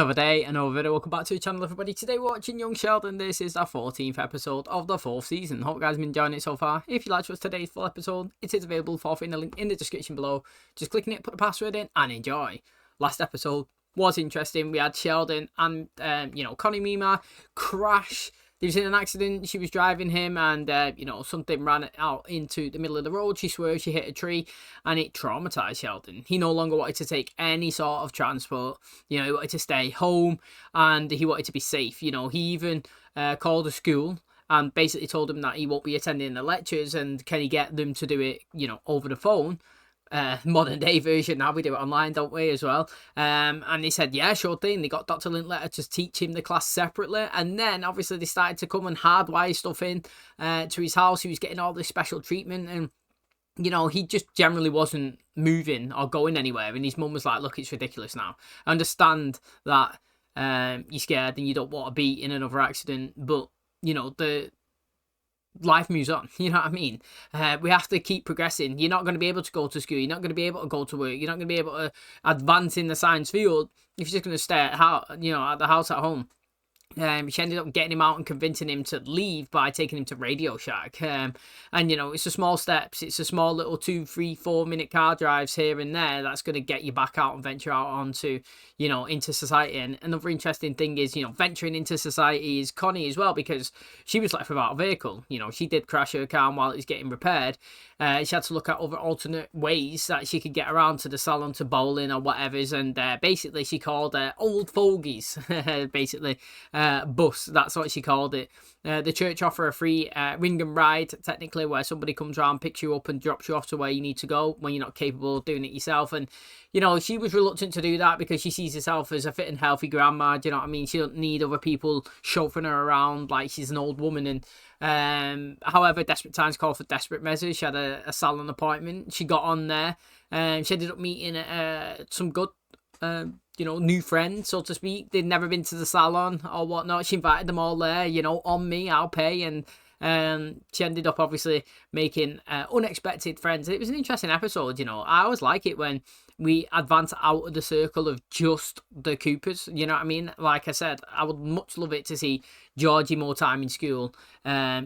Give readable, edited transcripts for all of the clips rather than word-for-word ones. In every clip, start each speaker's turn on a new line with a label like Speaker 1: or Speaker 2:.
Speaker 1: Another day, another video. Welcome back to the channel, everybody. Today we're watching Young Sheldon. This is the 14th episode of the 4th season. Hope you guys have been enjoying it so far. If you like to watch today's full episode, it is available for free in the link in the description below. Just click on it, put the password in, and enjoy. Last episode was interesting. We had Sheldon and Connie Mima crash. He was in an accident. She was driving him, and something ran out into the middle of the road. She swerved, she hit a tree, and it traumatized Sheldon. He no longer wanted to take any sort of transport. He wanted to stay home, and he wanted to be safe. He even called a school and basically told them that he won't be attending the lectures, and can he get them to do it, over the phone. Modern day version. Now we do it online, don't we, as well? And they said, yeah, sure thing. They got Dr. Linkletter to teach him the class separately, and then obviously they started to come and hardwire stuff in to his house. He was getting all this special treatment, and he just generally wasn't moving or going anywhere. And his mum was like, look, it's ridiculous now. I understand that you're scared and you don't want to be in another accident, but the life moves on, you know what I mean? We have to keep progressing. You're not going to be able to go to school. You're not going to be able to go to work. You're not going to be able to advance in the science field if you're just going to stay at the house at home. She ended up getting him out and convincing him to leave by taking him to Radio Shack. It's the small steps. It's a small little 2, 3, 4 minute car drives here and there that's going to get you back out and venture out onto, into society. And another interesting thing is, venturing into society is Connie as well, because she was left without a vehicle. She did crash her car while it was getting repaired. She had to look at other alternate ways that she could get around to the salon, to bowling or whatever's. And basically she called old fogies, basically. Bus, that's what she called it. The church offer a free ring and ride, technically, where somebody comes around, picks you up and drops you off to where you need to go when you're not capable of doing it yourself. And she was reluctant to do that because she sees herself as a fit and healthy grandma. Do you know what I mean? She don't need other people chauffeuring her around like she's an old woman. And however, desperate times call for desperate measures. She had a salon appointment. She got on there, and she ended up meeting some good new friends, so to speak. They'd never been to the salon or whatnot. She invited them all there, on me, I'll pay. And she ended up obviously making unexpected friends. It was an interesting episode. I always like it when we advance out of the circle of just the Coopers, you know what I mean? Like I said, I would much love it to see Georgie more time in school,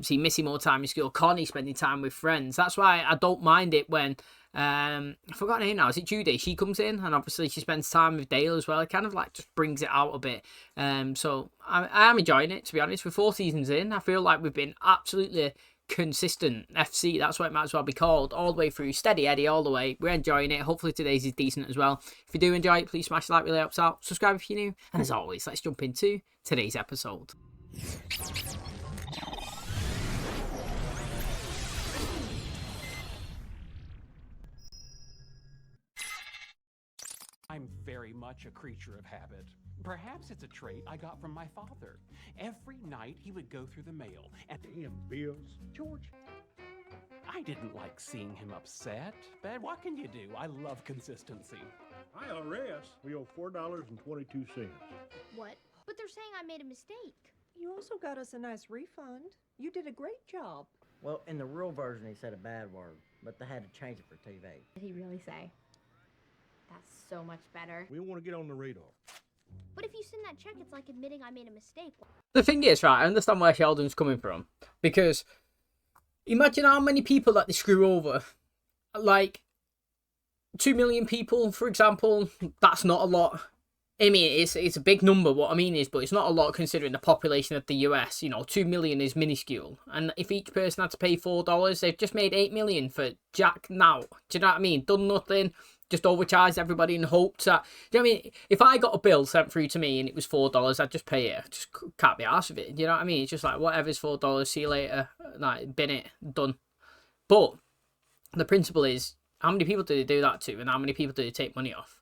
Speaker 1: see Missy more time in school, Connie spending time with friends. That's why I don't mind it when I forgot her name now. Is it Judy? She comes in and obviously she spends time with Dale as well. It kind of like just brings it out a bit. So I am enjoying it, to be honest. We're 4 seasons in. I feel like we've been absolutely consistent. FC, that's what it might as well be called, all the way through. Steady Eddie all the way. We're enjoying it. Hopefully today's is decent as well. If you do enjoy it, please smash the like, really helps out. Subscribe if you're new. And as always, let's jump into today's episode.
Speaker 2: I'm very much a creature of habit. Perhaps it's a trait I got from my father. Every night he would go through the mail and
Speaker 3: Damn bills. George.
Speaker 2: I didn't like seeing him upset, but what can you do? I love consistency.
Speaker 3: IRS, we owe $4.22.
Speaker 4: What? But they're saying I made a mistake.
Speaker 5: You also got us a nice refund. You did a great job.
Speaker 6: Well, in the real version, he said a bad word, but they had to change it for TV.
Speaker 4: Did he really say? That's so much better.
Speaker 3: We want to get on the radar.
Speaker 4: But if you send that check, it's like admitting I made a mistake.
Speaker 1: The thing is, right, I understand where Sheldon's coming from, because imagine how many people that they screw over. Like 2 million people, for example. That's not a lot. I mean, it's a big number, what I mean is, but it's not a lot considering the population of the US. 2 million is minuscule. And if each person had to pay $4, they've just made 8 million for Jack now. Do you know what I mean? Done nothing. Just overcharged everybody and hoped that... Do you know what I mean? If I got a bill sent through to me and it was $4, I'd just pay it. I just can't be arsed with it. Do you know what I mean? It's just like, whatever's $4, see you later. Like, bin it, done. But the principle is, how many people do they do that to? And how many people do they take money off?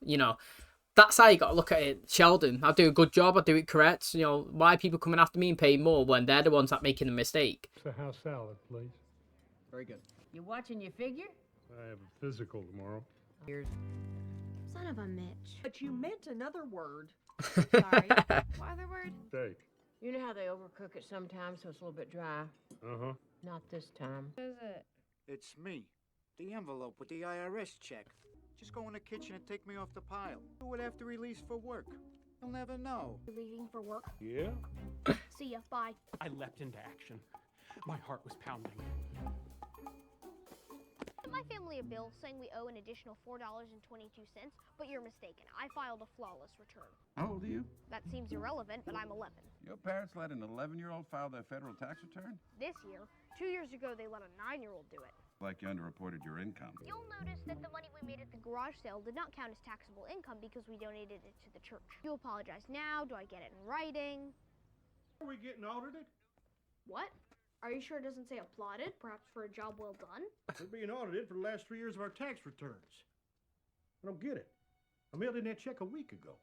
Speaker 1: That's how you got to look at it. Sheldon, I do a good job, I do it correct. Why are people coming after me and paying more when they're the ones that making a mistake?
Speaker 7: It's a house salad, please.
Speaker 8: Very good.
Speaker 9: You watching your figure?
Speaker 7: I have a physical tomorrow.
Speaker 9: Here's...
Speaker 4: Son of a Mitch.
Speaker 5: But you meant another word.
Speaker 4: Sorry. What other word?
Speaker 7: Steak.
Speaker 9: You know how they overcook it sometimes, so it's a little bit dry?
Speaker 7: Uh-huh.
Speaker 9: Not this time.
Speaker 4: What is it?
Speaker 8: It's me. The envelope with the IRS check. Just go in the kitchen and take me off the pile. Do it after he leaves for work. You'll never know.
Speaker 10: You're leaving for work?
Speaker 3: Yeah?
Speaker 10: See ya. Bye.
Speaker 2: I leapt into action. My heart was pounding.
Speaker 10: My family a bill saying we owe an additional $4.22, but you're mistaken. I filed a flawless return.
Speaker 11: How old are you?
Speaker 10: That seems irrelevant, but I'm 11.
Speaker 11: Your parents let an 11-year-old file their federal tax return?
Speaker 10: This year, 2 years ago, they let a 9-year-old do it.
Speaker 11: Like you underreported your income.
Speaker 10: You'll notice that the money we made at the garage sale did not count as taxable income because we donated it to the church. You apologize now. Do I get it in writing?
Speaker 3: Are we getting audited?
Speaker 10: What? Are you sure it doesn't say applauded, perhaps for a job well done?
Speaker 3: We're being audited for the last 3 years of our tax returns. I don't get it. I mailed in that check a week ago.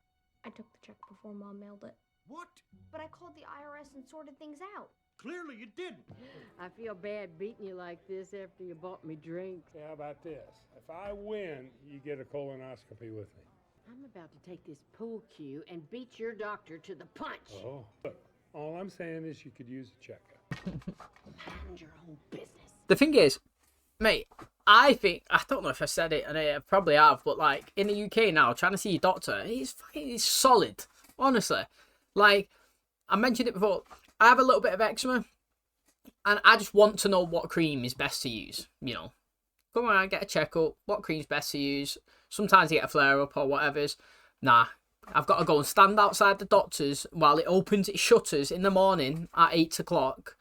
Speaker 10: I took the check before Mom mailed it.
Speaker 3: What?
Speaker 10: But I called the IRS and sorted things out.
Speaker 3: Clearly you didn't.
Speaker 9: I feel bad beating you like this after you bought me drinks.
Speaker 7: How about this? If I win, you get a colonoscopy with me.
Speaker 9: I'm about to take this pool cue and beat your doctor to the punch.
Speaker 7: Oh, look, all I'm saying is you could use a checkup.
Speaker 9: Mind your own business.
Speaker 1: The thing is, mate, I don't know if I said it, and I probably have, but like in the UK now, trying to see your doctor, he's solid, honestly. Like I mentioned it before, I have a little bit of eczema, and I just want to know what cream is best to use. You know, come on, get a checkup. What cream's best to use? Sometimes you get a flare up or whatever's. Nah, I've got to go and stand outside the doctor's while it opens its shutters in the morning at 8 o'clock.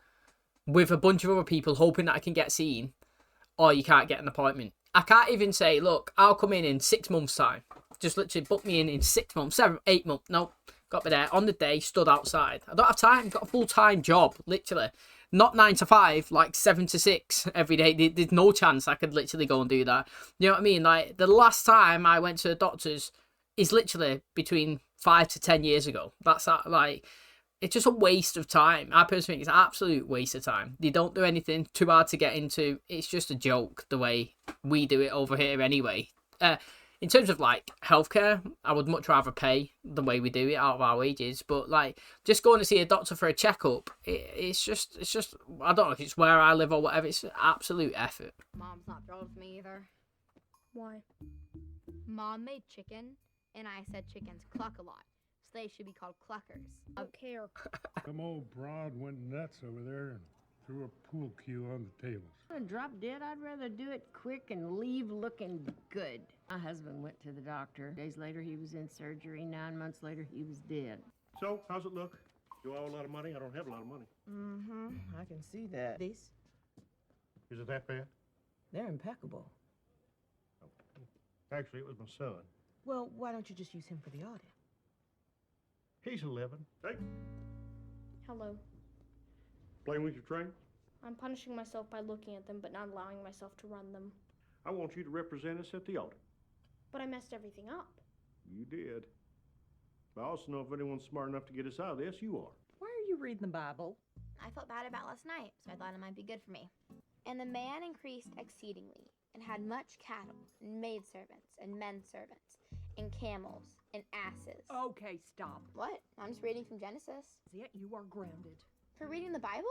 Speaker 1: With a bunch of other people hoping that I can get seen, or you can't get an appointment. I can't even say, look, I'll come in 6 months' time. Just literally book me in 6 months, 7, 8 months. No, got me there on the day, stood outside. I don't have time, got a full-time job, literally. Not 9 to 5, like 7 to 6 every day. There's no chance I could literally go and do that. You know what I mean? Like, the last time I went to the doctor's is literally between 5 to 10 years ago. That's like... It's just a waste of time. I personally think it's an absolute waste of time. They don't do anything too hard to get into. It's just a joke the way we do it over here anyway. In terms of like healthcare, I would much rather pay the way we do it out of our wages. But like just going to see a doctor for a checkup, it's just I don't know if it's where I live or whatever. It's absolute effort.
Speaker 4: Mom's not thrilled with me either.
Speaker 10: Why?
Speaker 4: Mom made chicken, and I said chickens cluck a lot. So they should be called cluckers.
Speaker 10: I don't care.
Speaker 7: Some old broad went nuts over there and threw a pool cue on the tables.
Speaker 9: I drop dead. I'd rather do it quick and leave looking good. My husband went to the doctor. Days later, he was in surgery. 9 months later, he was dead.
Speaker 3: So, how's it look? Do I owe a lot of money? I don't have a lot of money.
Speaker 6: Mm-hmm. I can see that. These,
Speaker 3: Is it that bad?
Speaker 6: they're impeccable.
Speaker 3: Actually, it was my son.
Speaker 6: Well, why don't you just use him for the audit?
Speaker 3: He's 11. Hey,
Speaker 10: Hello.
Speaker 3: playing with your train?
Speaker 10: I'm punishing myself by looking at them, but not allowing myself to run them.
Speaker 3: I want you to represent us at the audit.
Speaker 10: But I messed everything up.
Speaker 3: You did. I also know if anyone's smart enough to get us out of this, you are.
Speaker 5: Why are you reading the Bible?
Speaker 4: I felt bad about last night, so I thought it might be good for me. And the man increased exceedingly, and had much cattle, and maidservants, and menservants, and camels, and asses.
Speaker 5: Okay, stop.
Speaker 4: What? I'm just reading from Genesis.
Speaker 5: That's it, you are grounded.
Speaker 4: For reading the Bible?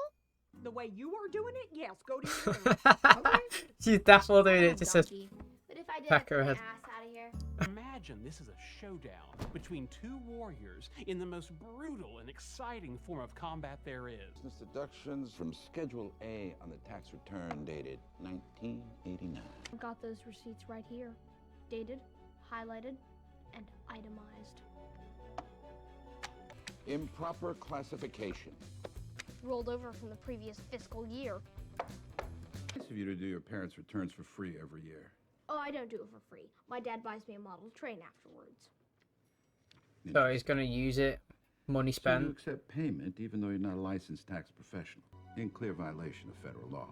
Speaker 5: The way you are doing it, yes, go to your room.
Speaker 1: She's definitely doing
Speaker 4: Oh,
Speaker 1: it. Just says,
Speaker 4: donkey. But if I did,
Speaker 1: pack
Speaker 4: I'd
Speaker 1: her
Speaker 4: get
Speaker 1: head.
Speaker 4: my ass out of here.
Speaker 2: Imagine this is a showdown between two warriors in the most brutal and exciting form of combat there is.
Speaker 11: Business deductions from Schedule A on the tax return dated 1989.
Speaker 10: I've got those receipts right here. Dated, highlighted, and itemized.
Speaker 11: Improper classification.
Speaker 10: Rolled over from the previous fiscal year.
Speaker 11: Nice of you to do your parents' returns for free every year.
Speaker 10: Oh, I don't do it for free. My dad buys me a model train afterwards.
Speaker 1: so he's going to use it. Money
Speaker 11: So you
Speaker 1: spent.
Speaker 11: accept payment even though you're not a licensed tax professional. In clear violation of federal law.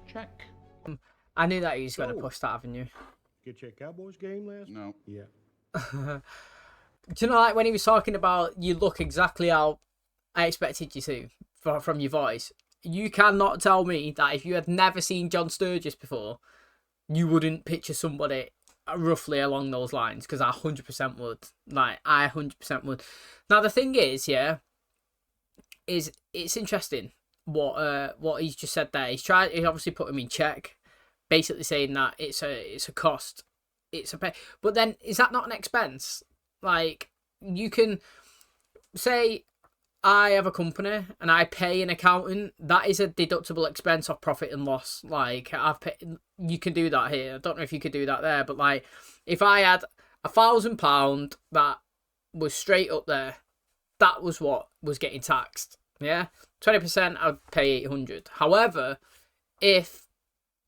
Speaker 8: Check.
Speaker 1: I knew that he was going to
Speaker 3: So-
Speaker 1: push that avenue.
Speaker 3: Get your Cowboys game last?
Speaker 11: No.
Speaker 3: Yeah.
Speaker 1: Do you know, like when he was talking about you look exactly how I expected you to from your voice, you cannot tell me that if you had never seen John Sturgis before, you wouldn't picture somebody roughly along those lines, because I 100% would. Like, I 100% would. Now, the thing is, yeah, is it's interesting what he's just said there. He's obviously put him in check, basically saying that it's a cost, it's a pay. But then, is that not an expense? Like, you can say I have a company and I pay an accountant. That is a deductible expense of profit and loss. Like, you can do that here. I don't know if you could do that there, but like, if I had £1,000 that was straight up there, that was what was getting taxed. Yeah, 20%, I'd pay 800. However, if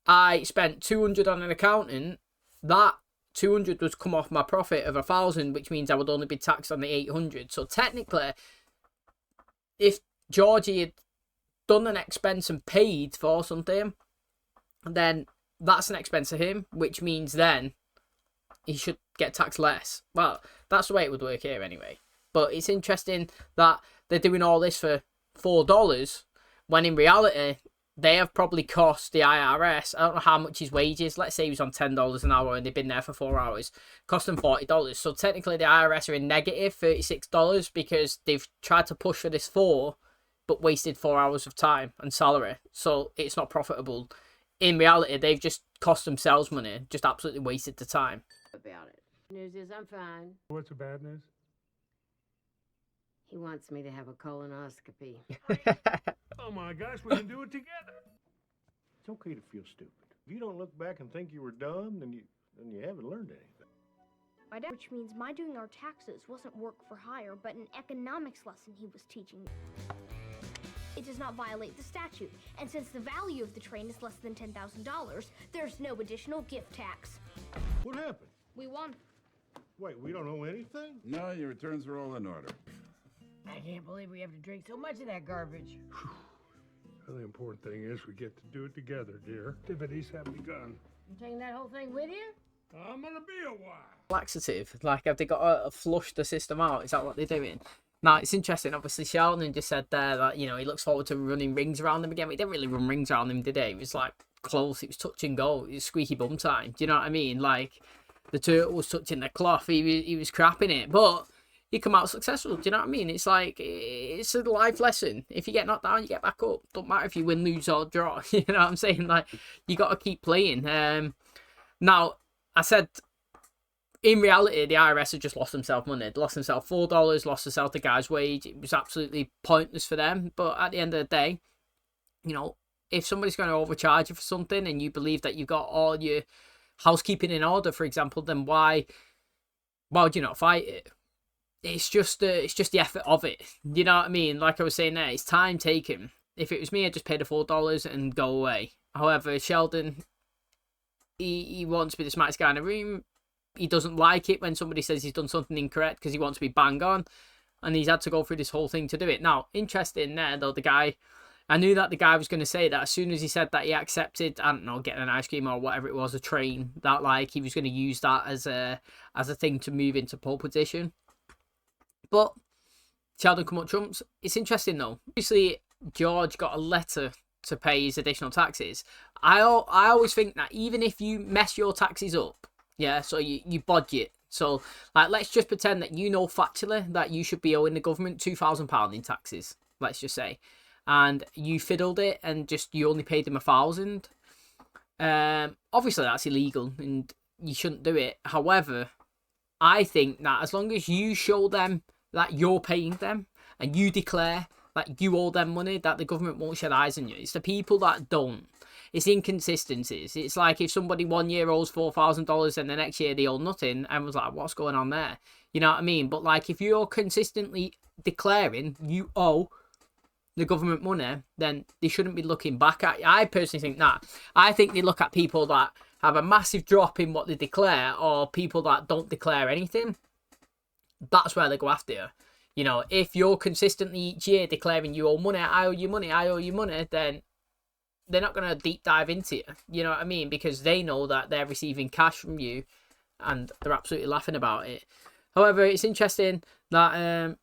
Speaker 1: I spent 200 on an accountant, that 200 was come off my profit of 1,000, which means I would only be taxed on the 800. So technically, if Georgie had done an expense and paid for something, then that's an expense to him, which means then he should get taxed less. Well, that's the way it would work here anyway. But it's interesting that they're doing all this for $4, when in reality, they have probably cost the IRS, I don't know how much his wages, let's say he was on $10 an hour and they've been there for 4 hours, cost them $40. So technically the IRS are in negative $36 because they've tried to push for this 4, but wasted 4 hours of time and salary. So it's not profitable. In reality, they've just cost themselves money, just absolutely wasted the time.
Speaker 9: About it. News is I'm fine.
Speaker 7: What's the bad news?
Speaker 9: He wants me to have a colonoscopy.
Speaker 7: Oh my gosh, we can do it together.
Speaker 3: It's okay to feel stupid. If you don't look back and think you were dumb, then you haven't learned anything.
Speaker 10: Which means my doing our taxes wasn't work for hire, but an economics lesson he was teaching me. It does not violate the statute, and since the value of the train is less than $10,000, there's no additional gift tax.
Speaker 3: What happened?
Speaker 10: We won.
Speaker 3: Wait, we don't know anything?
Speaker 11: No, your returns are all in order.
Speaker 9: I can't believe we have to drink so much of that garbage.
Speaker 7: Well, the important thing is we get to do it together, dear. Activities have begun.
Speaker 9: You taking that whole thing with you?
Speaker 7: I'm gonna be a while.
Speaker 1: Laxative, like, have they got to flush the system out? Is that what they're doing? Now, it's interesting, obviously, Sheldon just said there that, you know, he looks forward to running rings around him again. But he didn't really run rings around him, did he? It was, like, close. It was touch and go. It was squeaky bum time. Do you know what I mean? Like, the turtle was touching the cloth. He was crapping it. But he come out successful. Do you know what I mean? It's like, it's a life lesson. If you get knocked down, you get back up. Don't matter if you win, lose, or draw. You know what I'm saying? Like, you got to keep playing. Now, I said, in reality, the IRS had just lost themselves money. They lost themselves $4, lost themselves the guy's wage. It was absolutely pointless for them. But at the end of the day, you know, if somebody's going to overcharge you for something and you believe that you've got all your housekeeping in order, for example, then why would you not fight it? It's just the effort of it. You know what I mean? Like I was saying there, it's time taken. If it was me, I'd just pay the $4 and go away. However, Sheldon, he wants to be the smartest guy in the room. He doesn't like it when somebody says he's done something incorrect because he wants to be bang on. And he's had to go through this whole thing to do it. Now, interesting there, though, the guy, I knew that the guy was going to say that as soon as he said that he accepted, I don't know, getting an ice cream or whatever it was, a train, that, like, he was going to use that as a thing to move into pole position. But Sheldon come up trumps. It's interesting, though. Obviously, George got a letter to pay his additional taxes. I always think that even if you mess your taxes up, yeah, so you budget. So, like, let's just pretend that you know factually that you should be owing the government £2,000 in taxes, let's just say. And you fiddled it and you only paid them $1,000. Obviously, that's illegal and you shouldn't do it. However, I think that as long as you show them that you're paying them and you declare that you owe them money, that the government won't shed eyes on you. It's the people that don't. It's inconsistencies. It's like if somebody 1 year owes $4,000 and the next year they owe nothing, and was like, what's going on there? You know what I mean? But like, if you're consistently declaring you owe the government money, then they shouldn't be looking back at you. I personally think that. I think they look at people that have a massive drop in what they declare, or people that don't declare anything. That's where they go after you. You know, if you're consistently each year declaring you owe money, I owe you money, I owe you money, then they're not going to deep dive into you. You know what I mean? Because they know that they're receiving cash from you and they're absolutely laughing about it. However, it's interesting that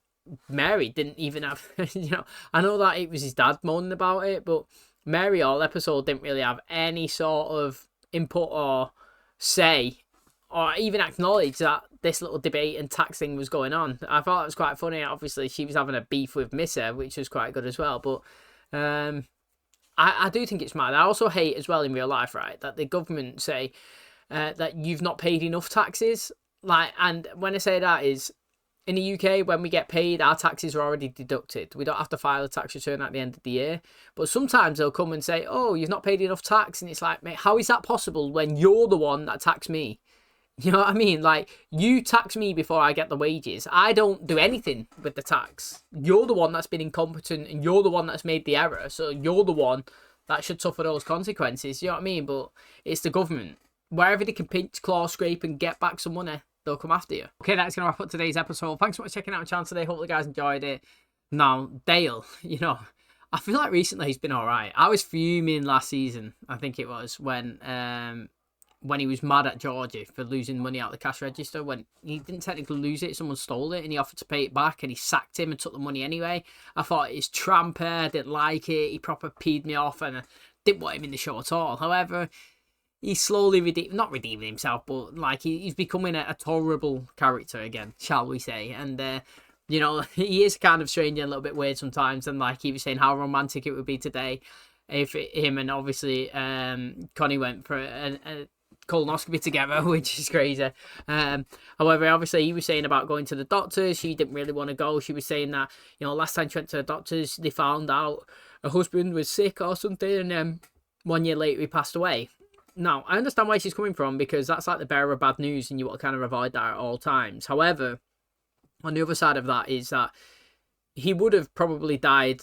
Speaker 1: Mary didn't even have, you know, I know that it was his dad moaning about it, but Mary all episode didn't really have any sort of input or say or even acknowledge that this little debate and tax thing was going on. I thought it was quite funny. Obviously, she was having a beef with Missa, which was quite good as well. But I do think it's mad. I also hate as well in real life, right, that the government say that you've not paid enough taxes. Like, and when I say that is, in the UK, when we get paid, our taxes are already deducted. We don't have to file a tax return at the end of the year. But sometimes they'll come and say, oh, you've not paid enough tax. And it's like, mate, how is that possible when you're the one that taxed me? You know what I mean? Like, you tax me before I get the wages. I don't do anything with the tax. You're the one that's been incompetent, and you're the one that's made the error. So you're the one that should suffer those consequences. You know what I mean? But it's the government. Wherever they can pinch, claw, scrape, and get back some money, they'll come after you. Okay, that's going to wrap up today's episode. Thanks so much for checking out my channel today. Hopefully you guys enjoyed it. Now, Dale, you know, I feel like recently he's been alright. I was fuming last season, I think it was, when he was mad at Georgie for losing money out of the cash register. When he didn't technically lose it, someone stole it and he offered to pay it back and he sacked him and took the money anyway. I thought he's tramper, I didn't like it, he proper peed me off and I didn't want him in the show at all. However, he's slowly not redeeming himself, but like he's becoming a tolerable character again, shall we say. And you know, he is kind of strange and a little bit weird sometimes, and like he was saying how romantic it would be today if him and obviously Connie went for a colonoscopy together, which is crazy. However, obviously he was saying about going to the doctors. She didn't really want to go. She was saying that, you know, last time she went to the doctors, they found out her husband was sick or something, and then 1 year later he passed away. Now, I understand where she's coming from, because that's like the bearer of bad news and you want to kind of avoid that at all times. However, on the other side of that is that he would have probably died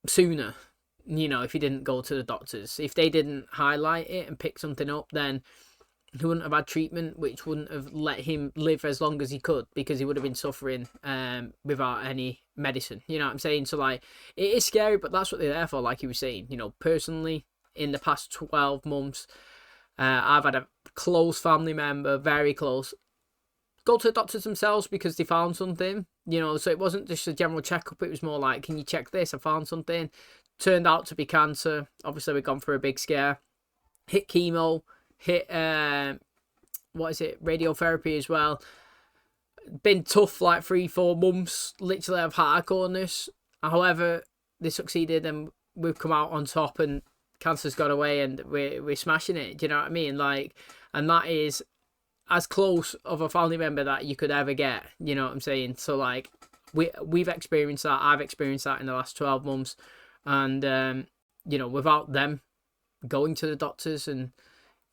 Speaker 1: sooner, you know, if he didn't go to the doctors. If they didn't highlight it and pick something up, then he wouldn't have had treatment, which wouldn't have let him live as long as he could, because he would have been suffering without any medicine. You know what I'm saying? So, like, it is scary, but that's what they're there for, like he was saying. You know, personally, in the past 12 months, I've had a close family member, very close, go to the doctors themselves because they found something. You know, so it wasn't just a general checkup. It was more like, can you check this? I found something. Turned out to be cancer. Obviously, we've gone through a big scare. Hit chemo. Hit, radiotherapy as well. Been tough, like 3-4 months, literally of hardcoreness. However, they succeeded and we've come out on top, and cancer's gone away and we're smashing it. Do you know what I mean? Like, and that is as close of a family member that you could ever get. You know what I'm saying? So, like, we've experienced that. I've experienced that in the last 12 months. And, you know, without them going to the doctors and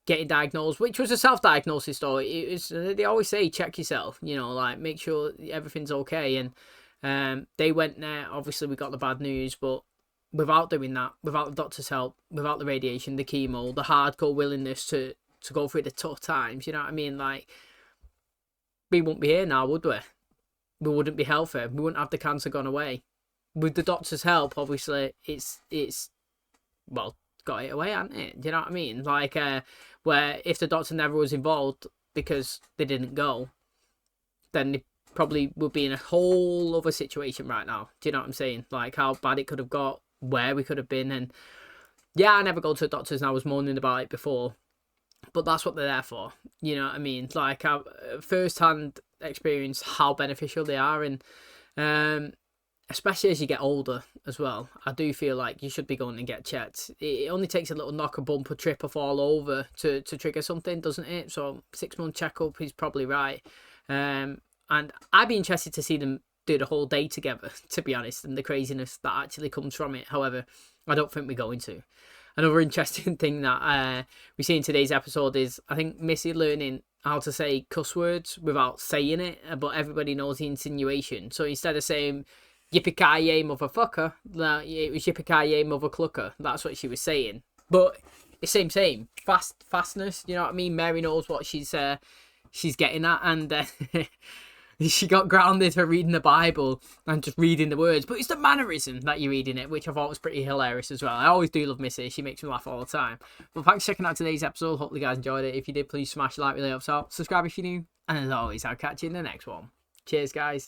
Speaker 1: getting diagnosed, which was a self-diagnosis story. They always say, check yourself, you know, like, make sure everything's okay. And they went there. Obviously, we got the bad news, but without doing that, without the doctor's help, without the radiation, the chemo, the hardcore willingness to go through the tough times, you know what I mean? Like, we wouldn't be here now, would we? We wouldn't be healthy. We wouldn't have the cancer gone away. With the doctor's help, obviously, it's well, got it away, hasn't it? Do you know what I mean? Like, where if the doctor never was involved because they didn't go, then they probably would be in a whole other situation right now. Do you know what I'm saying? Like, how bad it could have got, where we could have been. And yeah, I never go to the doctors, and I was moaning about it before, but that's what they're there for. You know what I mean? Like, I've first-hand experience how beneficial they are, and especially as you get older as well, I do feel like you should be going and get checked. It only takes a little knock, a bump, a trip, a fall over to trigger something, doesn't it? So 6-month checkup is probably right. And I'd be interested to see them do the whole day together, to be honest, and the craziness that actually comes from it. However, I don't think we're going to. Another interesting thing that we see in today's episode is, I think, Missy learning how to say cuss words without saying it, but everybody knows the insinuation. So instead of saying yippee-ki-yay motherfucker, it was yippee-ki-yay mother clucker. That's what she was saying. But it's same. Fastness, you know what I mean? Mary knows what she's getting at, and she got grounded for reading the Bible and just reading the words. But it's the mannerism that you're reading it, which I thought was pretty hilarious as well. I always do love Missy. She makes me laugh all the time. But thanks for checking out today's episode. Hopefully you guys enjoyed it. If you did, please smash the like, really helps out. Subscribe if you're new. And as always, I'll catch you in the next one. Cheers, guys.